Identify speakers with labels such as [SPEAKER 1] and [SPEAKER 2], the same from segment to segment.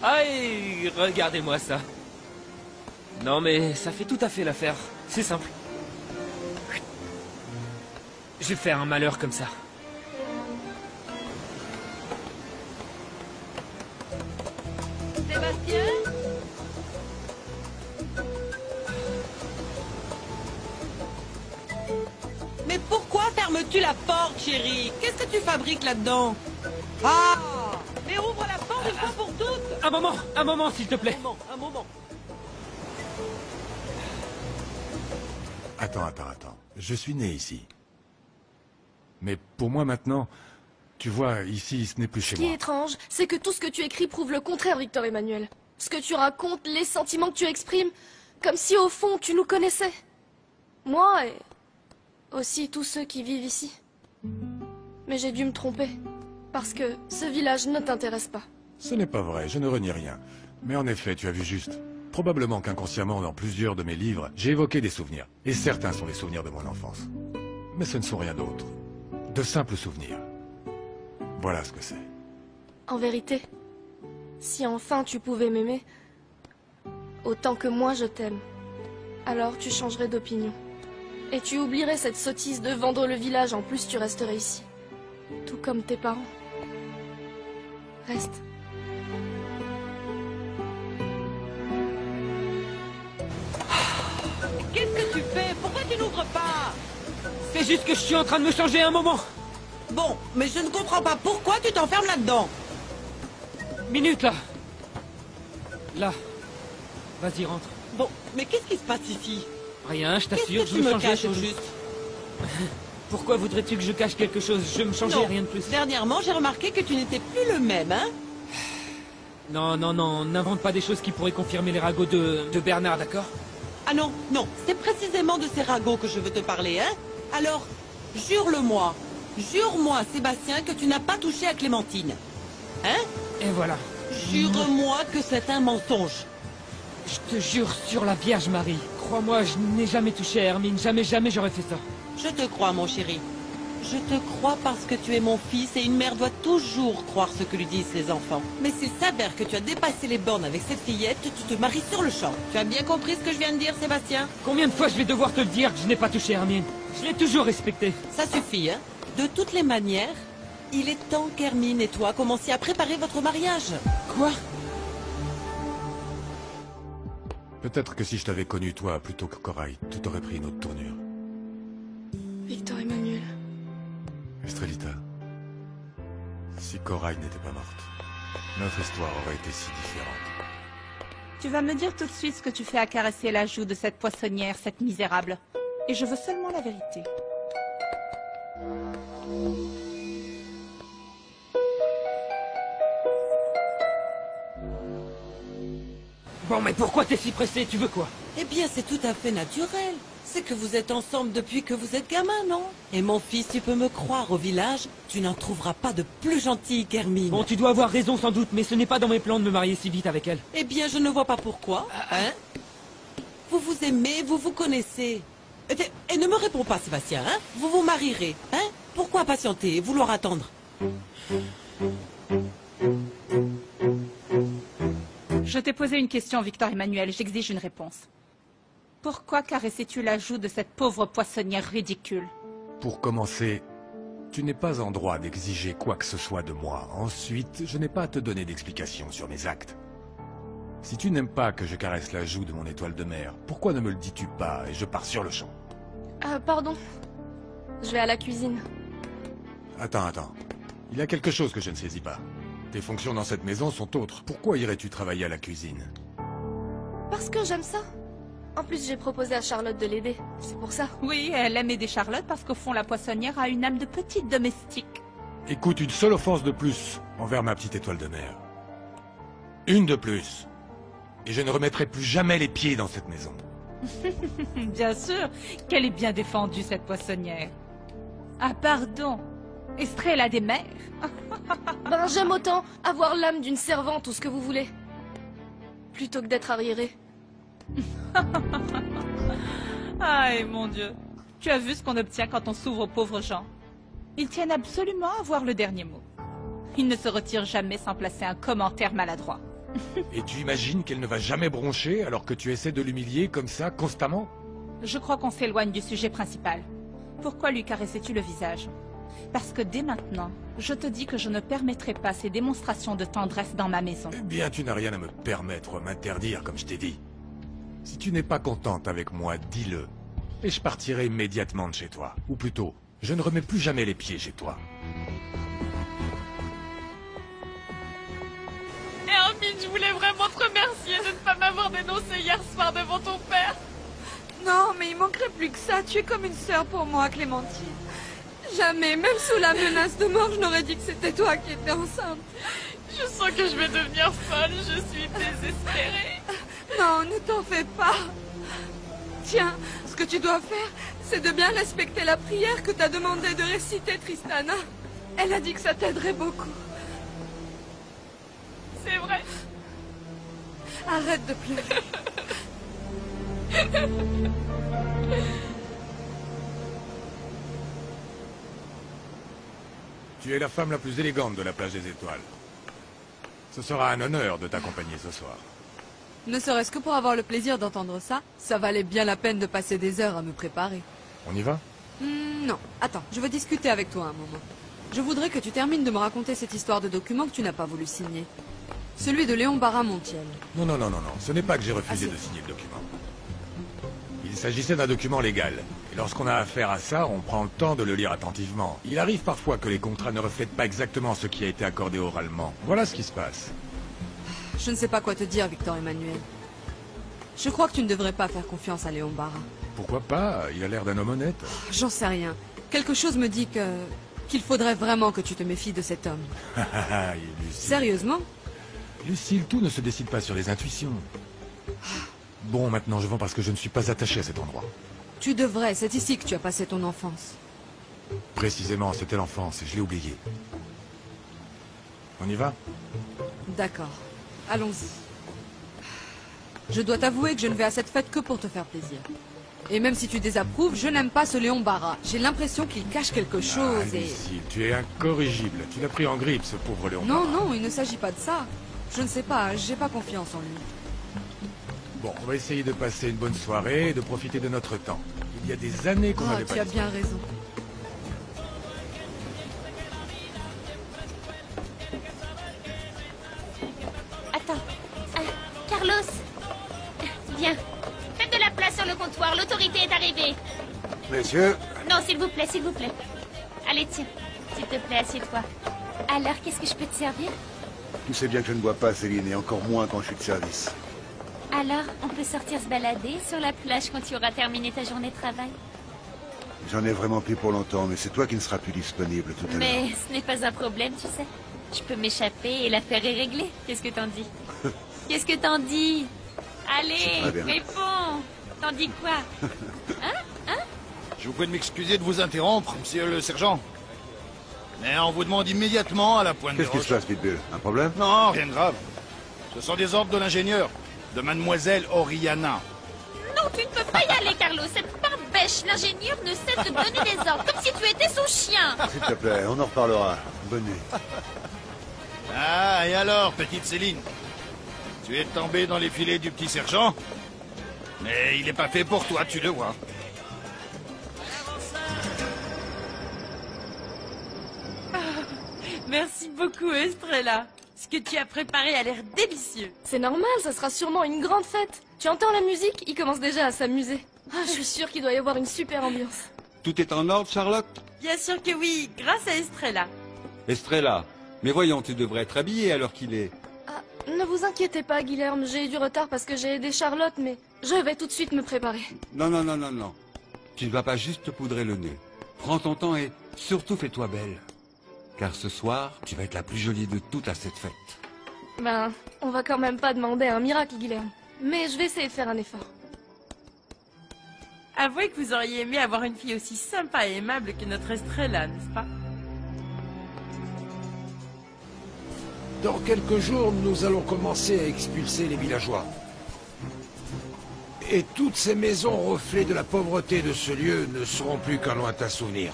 [SPEAKER 1] Aïe, regardez-moi ça. Non mais ça fait tout à fait l'affaire. C'est simple. Je vais faire un malheur comme ça.
[SPEAKER 2] Sébastien? Mais pourquoi fermes-tu la porte, chérie? Qu'est-ce que tu fabriques là-dedans? Ah! Mais ouvre la porte une fois pour toutes!
[SPEAKER 1] Un moment s'il te plaît.
[SPEAKER 2] Un moment.
[SPEAKER 3] Attends. Je suis né ici. Mais pour moi maintenant, tu vois, ici, ce n'est plus chez
[SPEAKER 4] Ce qui est
[SPEAKER 3] moi.
[SPEAKER 4] étrange, c'est que tout ce que tu écris prouve le contraire, Victor Emmanuel. Ce que tu racontes, les sentiments que tu exprimes, comme si au fond tu nous connaissais. Moi et aussi tous ceux qui vivent ici. Mais j'ai dû me tromper, parce que ce village ne t'intéresse pas.
[SPEAKER 3] Ce n'est pas vrai, je ne renie rien. Mais en effet, tu as vu juste. Probablement qu'inconsciemment, dans plusieurs de mes livres, j'ai évoqué des souvenirs. Et certains sont les souvenirs de mon enfance. Mais ce ne sont rien d'autre. De simples souvenirs. Voilà ce que c'est.
[SPEAKER 4] En vérité, si enfin tu pouvais m'aimer, autant que moi je t'aime, alors tu changerais d'opinion. Et tu oublierais cette sottise de vendre le village, en plus tu resterais ici. Tout comme tes parents. Reste.
[SPEAKER 2] Qu'est-ce que tu fais? Pourquoi tu n'ouvres pas?
[SPEAKER 1] C'est juste que je suis en train de me changer un moment.
[SPEAKER 2] Bon, mais je ne comprends pas pourquoi tu t'enfermes là-dedans.
[SPEAKER 1] Minute là. Là. Vas-y, rentre.
[SPEAKER 2] Bon, mais qu'est-ce qui se passe ici?
[SPEAKER 1] Rien, je
[SPEAKER 2] Qu'est-ce
[SPEAKER 1] t'assure,
[SPEAKER 2] que
[SPEAKER 1] je
[SPEAKER 2] tu
[SPEAKER 1] veux
[SPEAKER 2] me
[SPEAKER 1] changer
[SPEAKER 2] caches
[SPEAKER 1] les
[SPEAKER 2] au
[SPEAKER 1] choses.
[SPEAKER 2] juste?
[SPEAKER 1] Pourquoi voudrais-tu que je cache quelque chose? Je me changeais,
[SPEAKER 2] Non,
[SPEAKER 1] rien de plus.
[SPEAKER 2] dernièrement, j'ai remarqué que tu n'étais plus le même, hein?
[SPEAKER 1] Non, n'invente pas des choses qui pourraient confirmer les ragots de Bernard, d'accord?
[SPEAKER 2] Ah non, c'est précisément de ces ragots que je veux te parler, hein? Alors, jure-le-moi, Sébastien, que tu n'as pas touché à Clémentine. Hein?
[SPEAKER 1] Et voilà.
[SPEAKER 2] Jure-moi que c'est un mensonge.
[SPEAKER 1] Je te jure sur la Vierge Marie. Crois-moi, je n'ai jamais touché à Hermine. Jamais j'aurais fait ça.
[SPEAKER 2] Je te crois, mon chéri. Je te crois parce que tu es mon fils et une mère doit toujours croire ce que lui disent ses enfants. Mais s'il s'avère que tu as dépassé les bornes avec cette fillette, tu te maries sur le champ. Tu as bien compris ce que je viens de dire, Sébastien?
[SPEAKER 1] Combien de fois je vais devoir te le dire que je n'ai pas touché Hermine? Je l'ai toujours respectée.
[SPEAKER 2] Ça suffit, hein? De toutes les manières, il est temps qu'Hermine et toi commenciez à préparer votre mariage.
[SPEAKER 1] Quoi?
[SPEAKER 3] Peut-être que si je t'avais connu toi plutôt que Corail, tout aurait pris une autre tournure.
[SPEAKER 4] Victor Emmanuel.
[SPEAKER 3] Estrelita, si Corail n'était pas morte, notre histoire aurait été si différente.
[SPEAKER 5] Tu vas me dire tout de suite ce que tu fais à caresser la joue de cette poissonnière, cette misérable. Et je veux seulement la vérité.
[SPEAKER 1] Bon, mais pourquoi t'es si pressé? Tu veux quoi?
[SPEAKER 2] Eh bien, c'est tout à fait naturel. C'est que vous êtes ensemble depuis que vous êtes gamin, non? Et mon fils, tu peux me croire, au village, tu n'en trouveras pas de plus gentil qu'Hermine.
[SPEAKER 1] Bon, tu dois avoir raison sans doute, mais ce n'est pas dans mes plans de me marier si vite avec elle.
[SPEAKER 2] Eh bien, je ne vois pas pourquoi, hein? Vous vous aimez, vous vous connaissez. Et ne me réponds pas, Sébastien, hein? Vous vous marierez, hein? Pourquoi patienter et vouloir attendre?
[SPEAKER 5] Je t'ai posé une question, Victor Emmanuel, j'exige une réponse. Pourquoi caressais-tu la joue de cette pauvre poissonnière ridicule?
[SPEAKER 3] Pour commencer, tu n'es pas en droit d'exiger quoi que ce soit de moi. Ensuite, je n'ai pas à te donner d'explications sur mes actes. Si tu n'aimes pas que je caresse la joue de mon étoile de mer, pourquoi ne me le dis-tu pas et je pars sur le champ?
[SPEAKER 4] Pardon. Je vais à la cuisine.
[SPEAKER 3] Attends. Il y a quelque chose que je ne saisis pas. Tes fonctions dans cette maison sont autres. Pourquoi irais-tu travailler à la cuisine?
[SPEAKER 4] Parce que j'aime ça. En plus, j'ai proposé à Charlotte de l'aider. C'est pour ça.
[SPEAKER 5] Oui, elle aime aider Charlotte parce qu'au fond, la poissonnière a une âme de petite domestique.
[SPEAKER 3] Écoute, une seule offense de plus envers ma petite étoile de mer. Une de plus. Et je ne remettrai plus jamais les pieds dans cette maison.
[SPEAKER 5] Bien sûr qu'elle est bien défendue, cette poissonnière. Ah, pardon. Estrella des mers.
[SPEAKER 4] Ben, j'aime autant avoir l'âme d'une servante ou ce que vous voulez. Plutôt que d'être arriérée.
[SPEAKER 5] Aïe, mon Dieu. Tu as vu ce qu'on obtient quand on s'ouvre aux pauvres gens. Ils tiennent absolument à avoir le dernier mot. Il ne se retire jamais sans placer un commentaire maladroit.
[SPEAKER 3] Et tu imagines qu'elle ne va jamais broncher alors que tu essaies de l'humilier comme ça, constamment?
[SPEAKER 5] Je crois qu'on s'éloigne du sujet principal. Pourquoi lui caressais-tu le visage? Parce que dès maintenant, je te dis que je ne permettrai pas ces démonstrations de tendresse dans ma maison.
[SPEAKER 3] Eh bien, tu n'as rien à me permettre, m'interdire, comme je t'ai dit. Si tu n'es pas contente avec moi, dis-le. Et je partirai immédiatement de chez toi. Ou plutôt, je ne remets plus jamais les pieds chez toi.
[SPEAKER 6] Hermine, je voulais vraiment te remercier de ne pas m'avoir dénoncé hier soir devant ton père.
[SPEAKER 7] Non, mais il manquerait plus que ça. Tu es comme une sœur pour moi, Clémentine. Jamais, même sous la menace de mort, je n'aurais dit que c'était toi qui étais enceinte.
[SPEAKER 6] Je sens que je vais devenir folle, je suis désespérée.
[SPEAKER 7] Non, ne t'en fais pas. Tiens, ce que tu dois faire, c'est de bien respecter la prière que t'as demandé de réciter, Tristana. Elle a dit que ça t'aiderait beaucoup.
[SPEAKER 6] C'est vrai.
[SPEAKER 7] Arrête de pleurer.
[SPEAKER 3] Tu es la femme la plus élégante de la plage des étoiles. Ce sera un honneur de t'accompagner ce soir.
[SPEAKER 7] Ne serait-ce que pour avoir le plaisir d'entendre ça, ça valait bien la peine de passer des heures à me préparer.
[SPEAKER 3] On y va?
[SPEAKER 7] Non, attends, je veux discuter avec toi un moment. Je voudrais que tu termines de me raconter cette histoire de document que tu n'as pas voulu signer. Celui de Léon Barra-Montiel.
[SPEAKER 3] Non, non, non, non, non. Ce n'est pas que j'ai
[SPEAKER 7] Ah,
[SPEAKER 3] refusé
[SPEAKER 7] si.
[SPEAKER 3] de signer le document. Il s'agissait d'un document légal. Et lorsqu'on a affaire à ça, on prend le temps de le lire attentivement. Il arrive parfois que les contrats ne reflètent pas exactement ce qui a été accordé oralement. Voilà ce qui se passe.
[SPEAKER 7] Je ne sais pas quoi te dire, Victor Emmanuel. Je crois que tu ne devrais pas faire confiance à Léon Barra.
[SPEAKER 3] Pourquoi pas? Il a l'air d'un homme honnête.
[SPEAKER 7] J'en sais rien. Quelque chose me dit qu'il faudrait vraiment que tu te méfies de cet homme.
[SPEAKER 3] Ah, il est lucide.
[SPEAKER 7] Sérieusement?
[SPEAKER 3] Lucille, tout ne se décide pas sur les intuitions. Bon, maintenant je vends parce que je ne suis pas attaché à cet endroit.
[SPEAKER 7] Tu devrais, c'est ici que tu as passé ton enfance.
[SPEAKER 3] Précisément, c'était l'enfance et je l'ai oublié. On y va?
[SPEAKER 7] D'accord. Allons-y. Je dois t'avouer que je ne vais à cette fête que pour te faire plaisir. Et même si tu désapprouves, je n'aime pas ce Léon Barra. J'ai l'impression qu'il cache quelque chose
[SPEAKER 3] Ah,
[SPEAKER 7] et...
[SPEAKER 3] Lucille, tu es incorrigible. Tu l'as pris en grippe, ce pauvre Léon.
[SPEAKER 7] Non,
[SPEAKER 3] Barra.
[SPEAKER 7] non, il ne s'agit pas de ça. Je ne sais pas, j'ai pas confiance en lui.
[SPEAKER 3] Bon, on va essayer de passer une bonne soirée et de profiter de notre temps. Il y a des années qu'on
[SPEAKER 7] Oh,
[SPEAKER 3] n'avait pas
[SPEAKER 7] tu as
[SPEAKER 3] dit ça.
[SPEAKER 7] bien raison.
[SPEAKER 8] Attends. Carlos. Viens. Faites de la place sur le comptoir, l'autorité est arrivée.
[SPEAKER 9] Messieurs,
[SPEAKER 8] Non, s'il vous plaît, s'il vous plaît. Allez, tiens. S'il te plaît, assieds-toi. Alors, qu'est-ce que je peux te servir?
[SPEAKER 9] tu sais bien que je ne bois pas, Céline, et encore moins quand je suis de service.
[SPEAKER 8] Alors, on peut sortir se balader sur la plage quand tu auras terminé ta journée de travail.
[SPEAKER 9] J'en ai vraiment plus pour longtemps, mais c'est toi qui ne seras plus disponible tout à l'heure.
[SPEAKER 8] Mais ce n'est pas un problème, tu sais. Je peux m'échapper et l'affaire est réglée. Qu'est-ce que t'en dis? Qu'est-ce que t'en dis?
[SPEAKER 9] C'est
[SPEAKER 8] Allez,
[SPEAKER 9] très bien.
[SPEAKER 8] réponds. T'en dis quoi?
[SPEAKER 10] Je vous prie de m'excuser de vous interrompre, monsieur le sergent. Mais on vous demande immédiatement à la pointe des
[SPEAKER 9] Qu'est-ce qui
[SPEAKER 10] roches.
[SPEAKER 9] se passe, Pitbull? Un problème?
[SPEAKER 10] Non, rien de grave. Ce sont des ordres de l'ingénieur, de mademoiselle Oriana.
[SPEAKER 8] Non, tu ne peux pas y aller, Carlos. Cette barbèche, l'ingénieur ne cesse de donner des ordres, comme si tu étais son chien.
[SPEAKER 9] S'il te plaît, on en reparlera. Bonne nuit.
[SPEAKER 10] Ah, et alors, petite Céline? Tu es tombée dans les filets du petit sergent? Mais il n'est pas fait pour toi, tu le vois.
[SPEAKER 2] Merci beaucoup, Estrella. Ce que tu as préparé a l'air délicieux.
[SPEAKER 4] C'est normal, ça sera sûrement une grande fête. Tu entends la musique? Il commence déjà à s'amuser. Ah, je suis sûre qu'il doit y avoir une super ambiance.
[SPEAKER 11] Tout est en ordre, Charlotte?
[SPEAKER 2] Bien sûr que oui, grâce à Estrella.
[SPEAKER 11] Estrella, mais voyons, tu devrais être habillée alors qu'il est...
[SPEAKER 4] Ah, ne vous inquiétez pas, Guilherme, j'ai eu du retard parce que j'ai aidé Charlotte, mais je vais tout de suite me préparer.
[SPEAKER 11] Non, non, non, non, non. Tu ne vas pas juste te poudrer le nez. Prends ton temps et surtout fais-toi belle. Car ce soir, tu vas être la plus jolie de toutes à cette fête.
[SPEAKER 4] Ben, on va quand même pas demander un miracle, Guilherme. Mais je vais essayer de faire un effort.
[SPEAKER 2] Avouez que vous auriez aimé avoir une fille aussi sympa et aimable que notre Estrella, n'est-ce pas?
[SPEAKER 12] Dans quelques jours, nous allons commencer à expulser les villageois. Et toutes ces maisons reflets de la pauvreté de ce lieu ne seront plus qu'un lointain souvenir.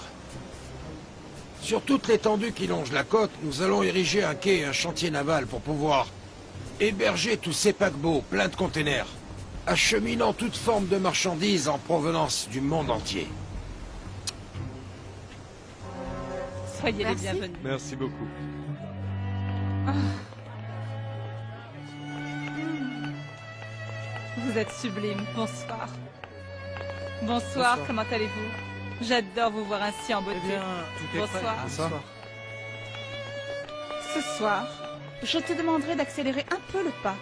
[SPEAKER 12] Sur toute l'étendue qui longe la côte, nous allons ériger un quai et un chantier naval pour pouvoir héberger tous ces paquebots pleins de containers, acheminant toute forme de marchandises en provenance du monde entier.
[SPEAKER 5] Soyez les bienvenus.
[SPEAKER 11] Merci beaucoup.
[SPEAKER 5] Ah. Vous êtes sublime. Bonsoir. Bonsoir, comment allez-vous? J'adore vous voir ainsi en beauté.
[SPEAKER 13] Eh bien, tout est
[SPEAKER 5] Bonsoir.
[SPEAKER 13] prêt. Bonsoir.
[SPEAKER 5] Ce soir, je te demanderai d'accélérer un peu le pas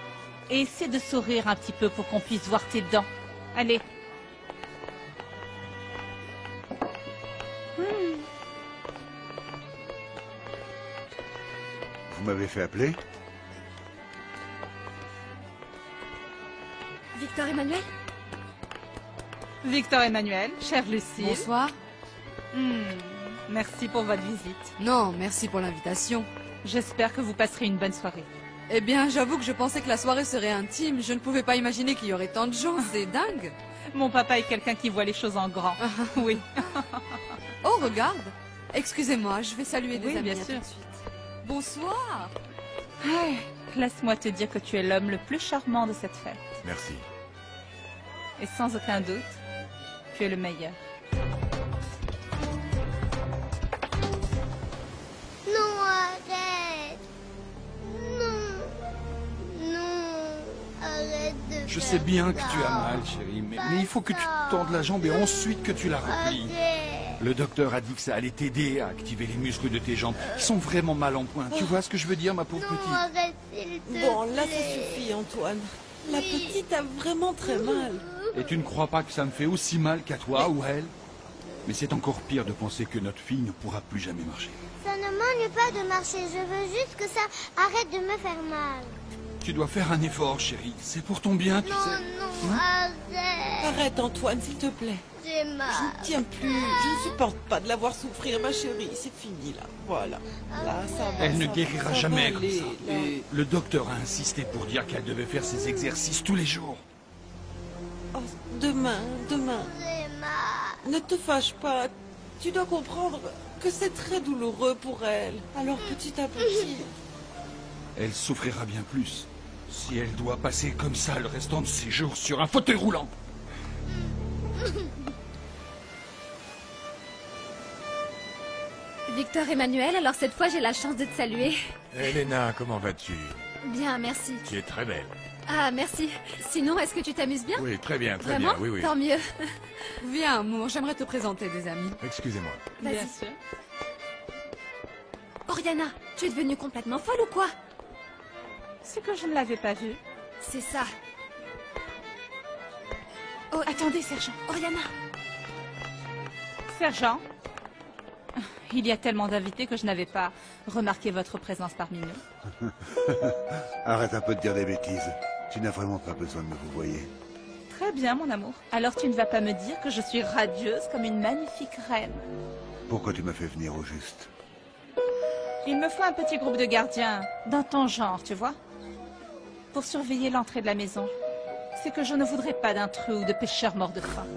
[SPEAKER 5] et essaie de sourire un petit peu pour qu'on puisse voir tes dents. Allez.
[SPEAKER 9] Vous m'avez fait appeler?
[SPEAKER 4] Victor Emmanuel?
[SPEAKER 5] Victor Emmanuel, chère Lucille.
[SPEAKER 7] Bonsoir.
[SPEAKER 5] Merci pour votre visite.
[SPEAKER 7] Non, merci pour l'invitation.
[SPEAKER 5] J'espère que vous passerez une bonne soirée.
[SPEAKER 7] Eh bien, j'avoue que je pensais que la soirée serait intime. Je ne pouvais pas imaginer qu'il y aurait tant de gens. C'est dingue.
[SPEAKER 5] Mon papa est quelqu'un qui voit les choses en grand. Oui.
[SPEAKER 7] Oh, regarde. Excusez-moi, je vais saluer des
[SPEAKER 5] Oui,
[SPEAKER 7] amis
[SPEAKER 5] bien
[SPEAKER 7] tout
[SPEAKER 5] sûr.
[SPEAKER 7] de suite. Bonsoir.
[SPEAKER 5] Laisse-moi te dire que tu es l'homme le plus charmant de cette fête.
[SPEAKER 3] Merci.
[SPEAKER 5] Et sans aucun doute, tu es le meilleur.
[SPEAKER 14] Non, arrête. Non. Non. Arrête de
[SPEAKER 13] Je
[SPEAKER 14] faire
[SPEAKER 13] sais bien que
[SPEAKER 14] ça.
[SPEAKER 13] tu as mal, chérie, mais il faut que tu te tendes la jambe et ensuite que tu la replies.
[SPEAKER 14] Arrête.
[SPEAKER 13] Le docteur a dit que ça allait t'aider à activer les muscles de tes jambes. Ils sont vraiment mal en point. Tu vois ce que je veux dire, ma pauvre
[SPEAKER 14] Non,
[SPEAKER 13] petite?
[SPEAKER 14] arrête, s'il te
[SPEAKER 2] Bon, là, ça
[SPEAKER 14] plaît.
[SPEAKER 2] suffit, Antoine. La petite a vraiment très mal.
[SPEAKER 13] Et tu ne crois pas que ça me fait aussi mal qu'à toi ou à elle? Mais c'est encore pire de penser que notre fille ne pourra plus jamais marcher.
[SPEAKER 14] Ça ne m'ennuie pas de marcher. Je veux juste que ça arrête de me faire mal.
[SPEAKER 13] Tu dois faire un effort, chérie. C'est pour ton bien, tu sais.
[SPEAKER 14] Non, arrête.
[SPEAKER 2] Arrête, Antoine, s'il te plaît.
[SPEAKER 14] J'ai mal.
[SPEAKER 2] Je ne tiens plus. Je ne supporte pas de la voir souffrir, ma chérie. C'est fini, là. Voilà. Là, ça va.
[SPEAKER 13] Elle ne
[SPEAKER 2] ça va,
[SPEAKER 13] guérira
[SPEAKER 2] ça va
[SPEAKER 13] jamais comme
[SPEAKER 2] aller,
[SPEAKER 13] ça.
[SPEAKER 2] là.
[SPEAKER 13] Et le docteur a insisté pour dire qu'elle devait faire ses exercices tous les jours.
[SPEAKER 2] Oh, demain.
[SPEAKER 14] J'ai mal.
[SPEAKER 2] Ne te fâche pas. Tu dois comprendre que c'est très douloureux pour elle. Alors, petit à petit.
[SPEAKER 13] Elle souffrira bien plus si elle doit passer comme ça le restant de ses jours sur un fauteuil roulant.
[SPEAKER 4] Victor Emmanuel, alors cette fois j'ai la chance de te saluer.
[SPEAKER 3] Elena, comment vas-tu?
[SPEAKER 4] Bien, merci.
[SPEAKER 3] Tu es très belle.
[SPEAKER 4] Ah, merci. Sinon, est-ce que tu t'amuses bien?
[SPEAKER 3] Oui, très bien, très
[SPEAKER 4] Vraiment?
[SPEAKER 3] bien, oui, oui.
[SPEAKER 4] Tant mieux.
[SPEAKER 7] Viens, amour, j'aimerais te présenter des amis.
[SPEAKER 3] Excusez-moi.
[SPEAKER 4] Vas-y.
[SPEAKER 5] Bien sûr.
[SPEAKER 4] Oriana, tu es devenue complètement folle ou quoi?
[SPEAKER 5] C'est que je ne l'avais pas vue.
[SPEAKER 4] C'est ça.
[SPEAKER 5] Oh, attendez, sergent.
[SPEAKER 4] Oriana.
[SPEAKER 5] Sergent, il y a tellement d'invités que je n'avais pas remarqué votre présence parmi nous.
[SPEAKER 9] Arrête un peu de dire des bêtises. Tu n'as vraiment pas besoin de me vous voyer.
[SPEAKER 5] Très bien, mon amour. Alors tu ne vas pas me dire que je suis radieuse comme une magnifique reine.
[SPEAKER 9] Pourquoi tu m'as fait venir au juste?
[SPEAKER 5] Il me faut un petit groupe de gardiens, dans ton genre, tu vois, pour surveiller l'entrée de la maison. C'est que je ne voudrais pas d'intrus ou de pêcheurs morts de faim.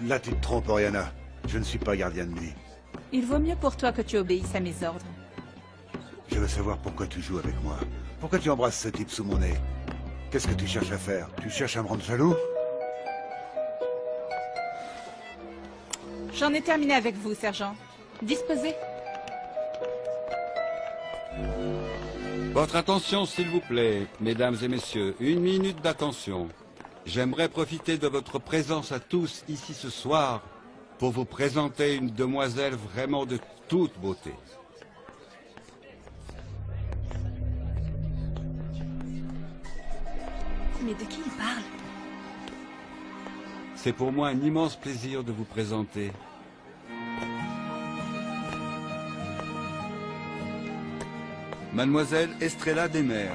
[SPEAKER 9] Là, tu te trompes, Oriana. Je ne suis pas gardien de nuit.
[SPEAKER 5] Il vaut mieux pour toi que tu obéisses à mes ordres.
[SPEAKER 9] Je veux savoir pourquoi tu joues avec moi. Pourquoi tu embrasses ce type sous mon nez? Qu'est-ce que tu cherches à faire? Tu cherches à me rendre jaloux?
[SPEAKER 5] J'en ai terminé avec vous, sergent. Disposez.
[SPEAKER 11] Votre attention, s'il vous plaît, mesdames et messieurs. 1 minute d'attention. J'aimerais profiter de votre présence à tous ici ce soir pour vous présenter une demoiselle vraiment de toute beauté.
[SPEAKER 4] Mais de qui il parle?
[SPEAKER 11] C'est pour moi un immense plaisir de vous présenter Mademoiselle Estrella Desmers.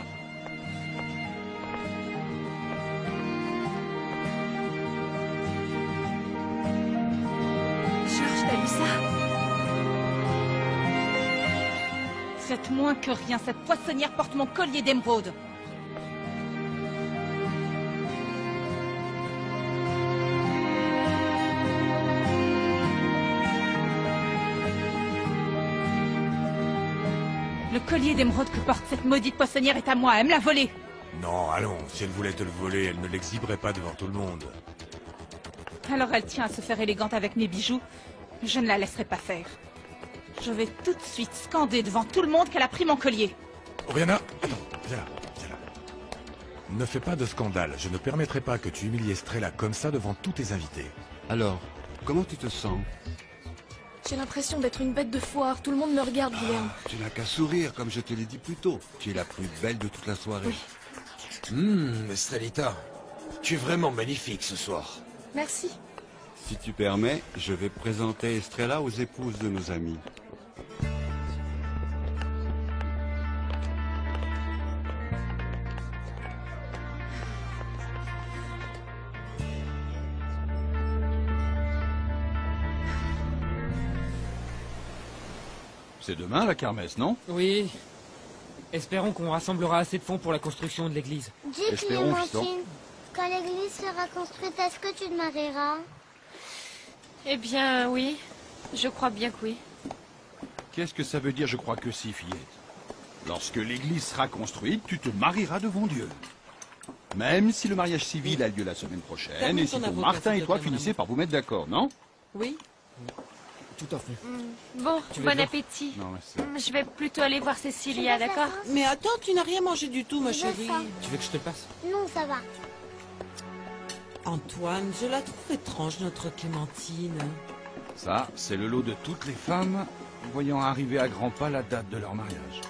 [SPEAKER 4] Georges, t'as vu ça?
[SPEAKER 5] Faites moins que rien, cette poissonnière porte mon collier d'émeraude. Le collier d'émeraude que porte cette maudite poissonnière est à moi, elle me l'a volé.
[SPEAKER 3] Non, allons, si elle voulait te le voler, elle ne l'exhiberait pas devant tout le monde.
[SPEAKER 5] Alors elle tient à se faire élégante avec mes bijoux. Je ne la laisserai pas faire. Je vais tout de suite scander devant tout le monde qu'elle a pris mon collier.
[SPEAKER 3] Oriana, attends, viens là, viens là. Ne fais pas de scandale, je ne permettrai pas que tu humilies Estrella comme ça devant tous tes invités.
[SPEAKER 11] Alors, comment tu te sens?
[SPEAKER 4] J'ai l'impression d'être une bête de foire. Tout le monde me regarde, Guilherme.
[SPEAKER 11] Tu n'as qu'à sourire, comme je te l'ai dit plus tôt. Tu es la plus belle de toute la soirée.
[SPEAKER 12] Estrellita, tu es vraiment magnifique ce soir.
[SPEAKER 4] Merci.
[SPEAKER 11] Si tu permets, je vais présenter Estrella aux épouses de nos amis.
[SPEAKER 13] C'est demain la kermesse, non?
[SPEAKER 1] Oui. Espérons qu'on rassemblera assez de fonds pour la construction de l'église.
[SPEAKER 14] Dis,
[SPEAKER 13] Espérons,
[SPEAKER 14] Clémentine, quand l'église sera construite, est-ce que tu te marieras?
[SPEAKER 6] Eh bien, oui. Je crois bien que oui.
[SPEAKER 13] Qu'est-ce que ça veut dire, je crois que si, fillette? Lorsque l'église sera construite, tu te marieras devant Dieu. Même si le mariage civil a lieu la semaine prochaine,
[SPEAKER 2] Termine
[SPEAKER 13] et si
[SPEAKER 2] ton
[SPEAKER 13] ton
[SPEAKER 2] avocat,
[SPEAKER 13] Martin
[SPEAKER 2] s'il
[SPEAKER 13] et
[SPEAKER 2] te
[SPEAKER 13] toi
[SPEAKER 2] plaît,
[SPEAKER 13] finissez
[SPEAKER 2] madame.
[SPEAKER 13] par vous mettre d'accord, non?
[SPEAKER 2] Oui.
[SPEAKER 1] Tout à fait.
[SPEAKER 6] Bon,
[SPEAKER 1] Tu veux
[SPEAKER 6] bon
[SPEAKER 1] bien?
[SPEAKER 6] appétit.
[SPEAKER 13] Non, mais
[SPEAKER 6] Je vais plutôt aller voir Cécilia, d'accord?
[SPEAKER 2] Mais attends, tu n'as rien mangé du tout, ma
[SPEAKER 14] Je veux
[SPEAKER 2] chérie.
[SPEAKER 14] ça.
[SPEAKER 1] Tu veux que je te le passe?
[SPEAKER 14] Non, ça va.
[SPEAKER 2] Antoine, je la trouve étrange, notre Clémentine.
[SPEAKER 13] ça, c'est le lot de toutes les femmes voyant arriver à grands pas la date de leur mariage.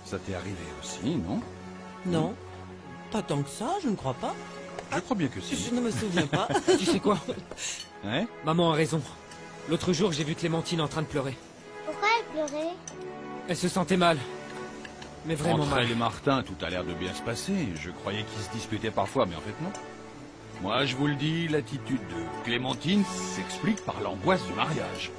[SPEAKER 13] Ça t'est arrivé aussi, non?
[SPEAKER 2] Non. Pas tant que ça, je ne crois pas.
[SPEAKER 13] Je crois bien que si.
[SPEAKER 2] Je ne me souviens pas.
[SPEAKER 1] Tu sais quoi?
[SPEAKER 13] Hein?
[SPEAKER 1] Maman a raison. L'autre jour, j'ai vu Clémentine en train de pleurer.
[SPEAKER 14] Pourquoi elle pleurait?
[SPEAKER 1] Elle se sentait mal. Mais vraiment
[SPEAKER 13] Entre
[SPEAKER 1] mal.
[SPEAKER 13] elle et Martin, tout a l'air de bien se passer. Je croyais qu'ils se disputaient parfois, mais en fait non. Moi, je vous le dis, l'attitude de Clémentine s'explique par l'angoisse du mariage.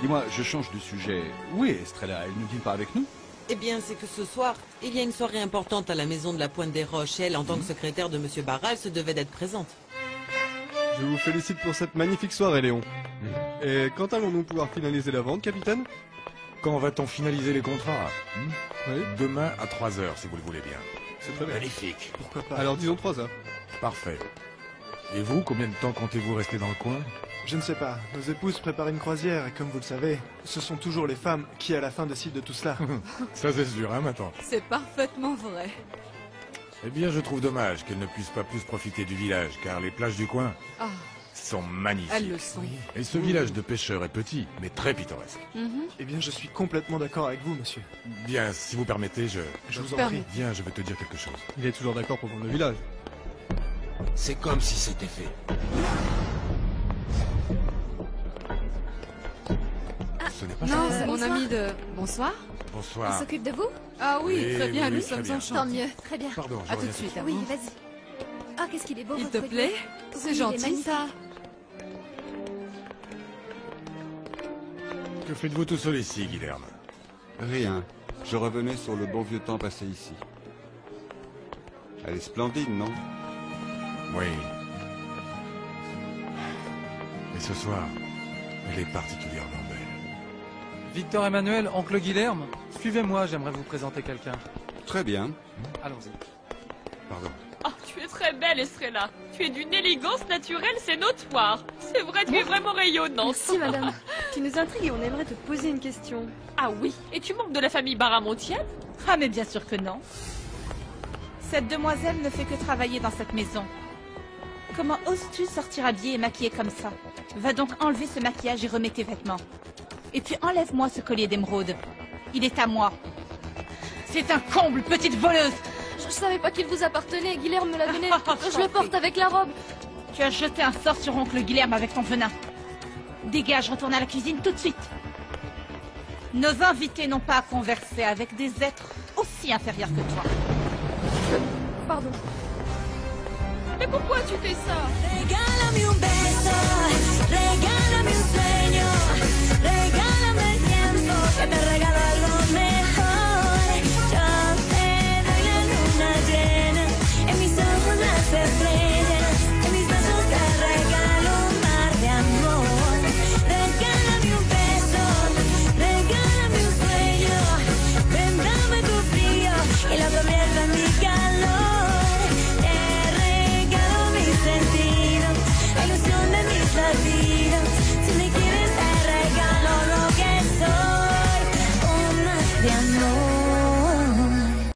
[SPEAKER 13] Dis-moi, je change de sujet. Où est Estrella? Elle ne dîne pas avec nous?
[SPEAKER 2] Eh bien, c'est que ce soir, il y a une soirée importante à la maison de la Pointe des Roches. Elle, en tant que secrétaire de Monsieur Barral, se devait d'être présente.
[SPEAKER 15] Je vous félicite pour cette magnifique soirée, Léon. Et quand allons-nous pouvoir finaliser la vente, capitaine?
[SPEAKER 3] Quand va-t-on finaliser les contrats?
[SPEAKER 15] Oui.
[SPEAKER 3] Demain à 3 heures, si vous le voulez bien.
[SPEAKER 15] C'est très bien.
[SPEAKER 3] Magnifique.
[SPEAKER 15] Pourquoi pas? Alors disons 3 heures.
[SPEAKER 3] Parfait. Et vous, combien de temps comptez-vous rester dans le coin?
[SPEAKER 15] Je ne sais pas. Nos épouses préparent une croisière et comme vous le savez, ce sont toujours les femmes qui à la fin décident de tout cela.
[SPEAKER 3] Ça c'est sûr, hein, maintenant.
[SPEAKER 7] C'est parfaitement vrai.
[SPEAKER 3] Eh bien, je trouve dommage qu'elles ne puissent pas plus profiter du village, car les plages du coin
[SPEAKER 7] Ah,
[SPEAKER 3] sont magnifiques.
[SPEAKER 7] elles le sont.
[SPEAKER 3] Et ce village de pêcheurs est petit, mais très pittoresque.
[SPEAKER 15] Eh bien, je suis complètement d'accord avec vous, monsieur.
[SPEAKER 3] Bien, si vous permettez, je
[SPEAKER 15] vous en prie.
[SPEAKER 3] Viens, je vais te dire quelque chose.
[SPEAKER 15] Il est toujours d'accord pour vendre le village.
[SPEAKER 12] C'est comme si c'était fait.
[SPEAKER 3] Ce n'est pas
[SPEAKER 7] Non,
[SPEAKER 3] ça.
[SPEAKER 7] c'est mon ami de... Bonsoir.
[SPEAKER 3] Bonsoir.
[SPEAKER 4] S'occupe de vous?
[SPEAKER 7] Ah oui,
[SPEAKER 3] Oui,
[SPEAKER 7] très bien,
[SPEAKER 3] oui,
[SPEAKER 7] nous
[SPEAKER 3] très
[SPEAKER 7] sommes
[SPEAKER 3] bien.
[SPEAKER 7] enchantés.
[SPEAKER 4] Tant mieux, très bien.
[SPEAKER 3] Pardon, je
[SPEAKER 7] À tout de
[SPEAKER 3] reviens
[SPEAKER 7] suite.
[SPEAKER 4] Oui,
[SPEAKER 7] Armand.
[SPEAKER 4] vas-y. Oh, qu'est-ce qu'il est beau,
[SPEAKER 7] Il
[SPEAKER 4] votre
[SPEAKER 7] te plaît?
[SPEAKER 4] collier.
[SPEAKER 7] C'est
[SPEAKER 4] Oui, il est
[SPEAKER 7] gentil,
[SPEAKER 4] magnifique.
[SPEAKER 7] ça.
[SPEAKER 3] Que faites-vous tout seul ici, Guilherme?
[SPEAKER 11] Rien. Je revenais sur le bon vieux temps passé ici. Elle est splendide, non?
[SPEAKER 3] Oui. Mais ce soir, elle est particulièrement belle.
[SPEAKER 16] Victor Emmanuel, oncle Guilherme, suivez-moi, j'aimerais vous présenter quelqu'un.
[SPEAKER 11] Très bien.
[SPEAKER 16] Allons-y.
[SPEAKER 3] Pardon.
[SPEAKER 6] Oh, tu es très belle, Estrella. Tu es d'une élégance naturelle, c'est notoire. C'est vrai, tu es vraiment rayonnante.
[SPEAKER 4] Merci, madame. Tu nous intrigues et on aimerait te poser une question.
[SPEAKER 6] Ah oui, et tu manques de la famille Baramontienne?
[SPEAKER 5] Ah, mais bien sûr que non. Cette demoiselle ne fait que travailler dans cette maison. Comment oses-tu sortir habillée et maquillée comme ça? Va donc enlever ce maquillage et remets tes vêtements. Et puis enlève-moi ce collier d'émeraude. Il est à moi. C'est un comble, petite voleuse!
[SPEAKER 4] Je savais pas qu'il vous appartenait. Guilherme me l'a donné. Je le porte avec la robe.
[SPEAKER 5] Tu as jeté un sort sur oncle Guilherme avec ton venin. Dégage, retourne à la cuisine tout de suite. Nos invités n'ont pas à converser avec des êtres aussi inférieurs que toi.
[SPEAKER 4] Pardon.
[SPEAKER 6] Mais pourquoi tu fais ça?
[SPEAKER 17] Regálame un beso, regálame